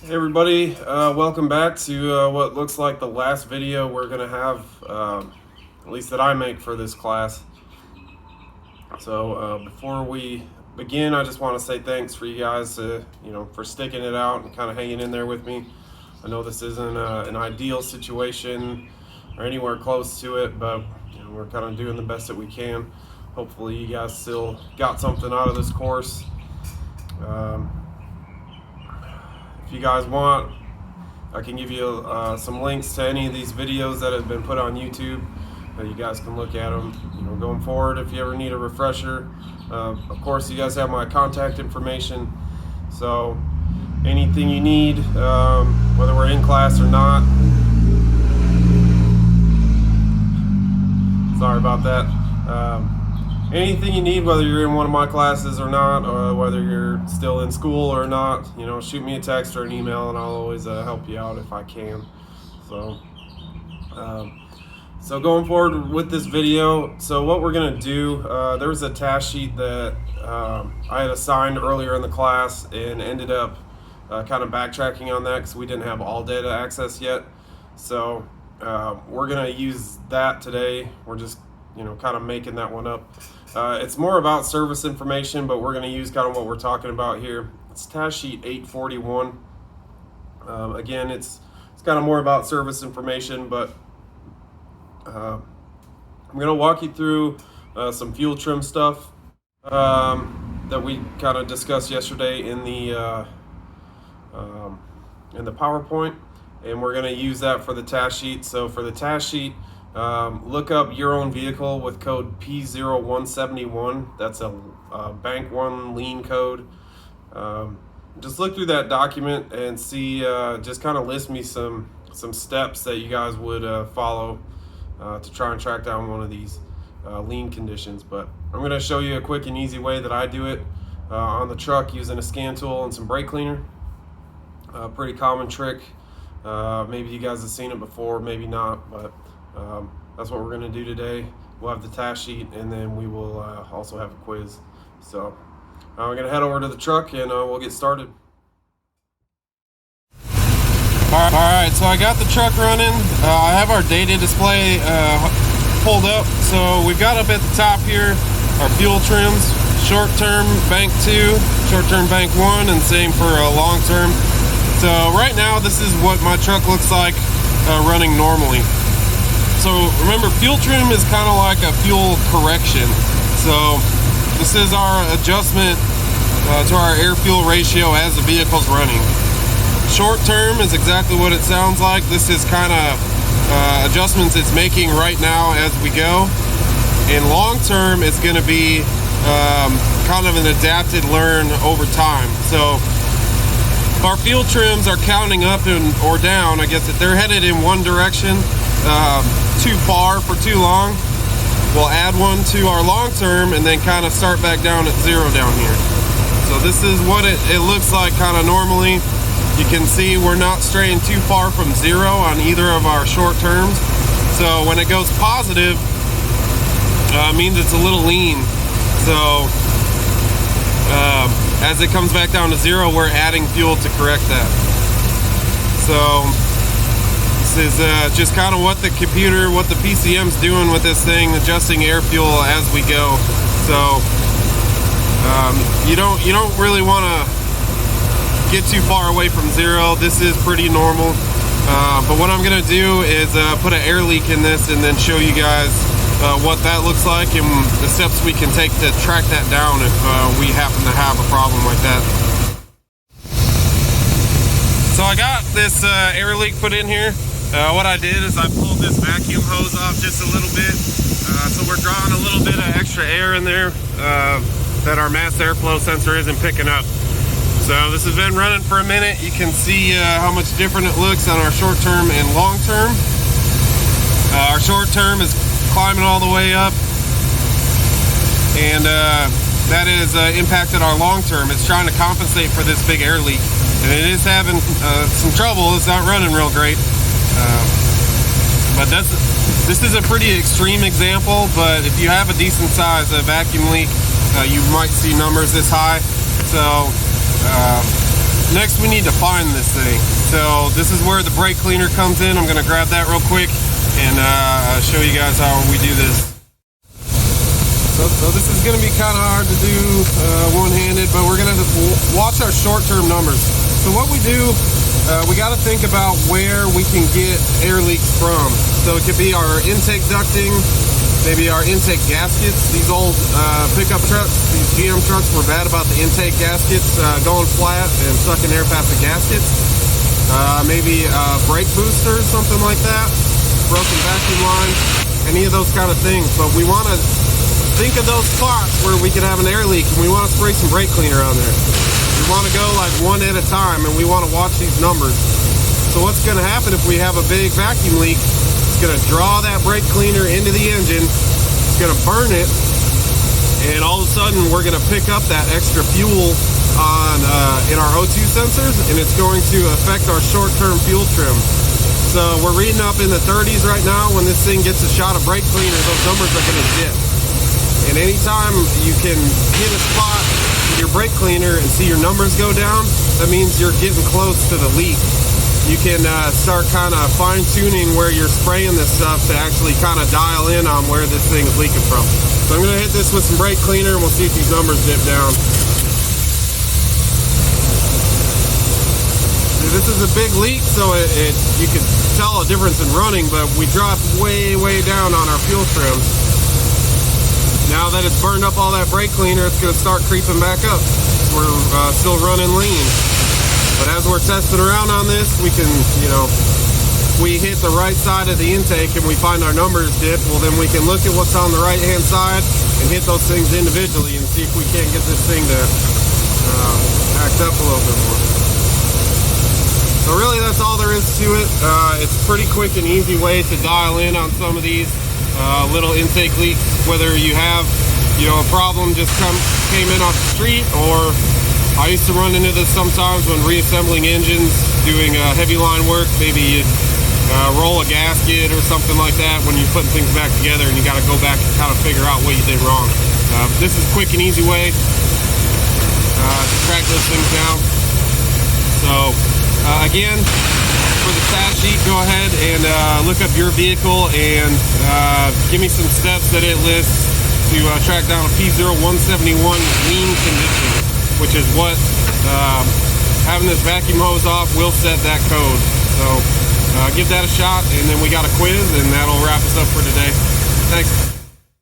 Hey everybody, welcome back to what looks like the last video we're going to have, at least that I make for this class. So before we begin, I just want to say thanks for you guys for sticking it out and kind of hanging in there with me. I know this isn't an ideal situation or anywhere close to it, but we're kind of doing the best that we can. Hopefully you guys still got something out of this course. If you guys want, I can give you some links to any of these videos that have been put on YouTube. You guys can look at them. Going forward, if you ever need a refresher, of course, you guys have my contact information. So anything you need, whether we're in class or not. Sorry about that. Anything you need, whether you're in one of my classes or not, or whether you're still in school or not, shoot me a text or an email and I'll always help you out if I can. So going forward with this video, so what we're going to do, there was a task sheet that I had assigned earlier in the class and ended up kind of backtracking on that because we didn't have all data access yet. So we're going to use that today. We're just kind of making that one up. It's more about service information, but we're going to use kind of what we're talking about here. It's task sheet 841. Again, it's kind of more about service information, but I'm going to walk you through some fuel trim stuff that we kind of discussed yesterday in the PowerPoint, and we're going to use that for the task sheet. So for the task sheet, look up your own vehicle with code P0171. That's a Bank One lien code. Just look through that document and see, just kind of list me some steps that you guys would follow to try and track down one of these lien conditions. But I'm going to show you a quick and easy way that I do it on the truck using a scan tool and some brake cleaner. Pretty common trick. Maybe you guys have seen it before, maybe not, but that's what we're going to do today. We'll have the task sheet and then we will also have a quiz. So we're going to head over to the truck and we'll get started. Alright, so I got the truck running. I have our data display pulled up. So we've got up at the top here our fuel trims, short-term bank 2, short-term bank 1, and same for long-term. So right now this is what my truck looks like running normally. So remember, fuel trim is kind of like a fuel correction. So this is our adjustment to our air-fuel ratio as the vehicle's running. Short term is exactly what it sounds like. This is kind of adjustments it's making right now as we go. And long term, it's going to be kind of an adapted learn over time. So if our fuel trims are counting up or down, I guess if they're headed in one direction, too far for too long, we'll add one to our long term and then kind of start back down at 0 down here. So this is what it looks like kind of normally. You can see we're not straying too far from 0 on either of our short terms. So when it goes positive, it means it's a little lean. So as it comes back down to 0, we're adding fuel to correct that. So this is just kind of what the computer, what the PCM's doing with this thing, adjusting air fuel as we go. So you don't really want to get too far away from 0. This is pretty normal. But what I'm gonna do is put an air leak in this and then show you guys what that looks like and the steps we can take to track that down if we happen to have a problem like that. So I got this air leak put in here. What I did is I pulled this vacuum hose off just a little bit. So we're drawing a little bit of extra air in there that our mass airflow sensor isn't picking up. So this has been running for a minute. You can see how much different it looks on our short term and long term. Our short term is climbing all the way up, and that has impacted our long term. It's trying to compensate for this big air leak, and it is having some trouble. It's not running real great. But this is a pretty extreme example, but if you have a decent size vacuum leak, you might see numbers this high. So next we need to find this thing. So this is where the brake cleaner comes in. I'm gonna grab that real quick and show you guys how we do this. So this is gonna be kind of hard to do one-handed, but we're gonna have to watch our short-term numbers. So what we do, we got to think about where we can get air leaks from. So it could be our intake ducting, maybe our intake gaskets. These old pickup trucks, these GM trucks were bad about the intake gaskets going flat and sucking air past the gaskets. Maybe brake boosters, something like that, broken vacuum lines, any of those kind of things. But we want to think of those spots where we could have an air leak, and we want to spray some brake cleaner on there. We want to go like one at a time, and we want to watch these numbers. So what's going to happen if we have a big vacuum leak? It's going to draw that brake cleaner into the engine. It's going to burn it, and all of a sudden we're going to pick up that extra fuel on in our O2 sensors, and it's going to affect our short-term fuel trim. So we're reading up in the 30s right now. When this thing gets a shot of brake cleaner, those numbers are going to dip. And anytime you can hit a spot with your brake cleaner and see your numbers go down, that means you're getting close to the leak. You can start kind of fine-tuning where you're spraying this stuff to actually kind of dial in on where this thing is leaking from. So I'm going to hit this with some brake cleaner, and we'll see if these numbers dip down. This is a big leak, so you can tell a difference in running, but we dropped way down on our fuel trim. Now that it's burned up all that brake cleaner, it's going to start creeping back up. We're still running lean. But as we're testing around on this, we can, if we hit the right side of the intake and we find our numbers dip, well then we can look at what's on the right-hand side and hit those things individually and see if we can't get this thing to act up a little bit more. So really that's all there is to it. It's a pretty quick and easy way to dial in on some of these little intake leaks, whether you have a problem just came in off the street, or I used to run into this sometimes when reassembling engines, doing heavy line work. Maybe you roll a gasket or something like that when you're putting things back together, and you got to go back and kind of figure out what you did wrong. This is a quick and easy way to track those things down. So again, for the stat sheet, go ahead and look up your vehicle and give me some steps that it lists to track down a P0171 lean condition, which is what having this vacuum hose off will set that code. So give that a shot, and then we got a quiz, and that'll wrap us up for today. Thanks.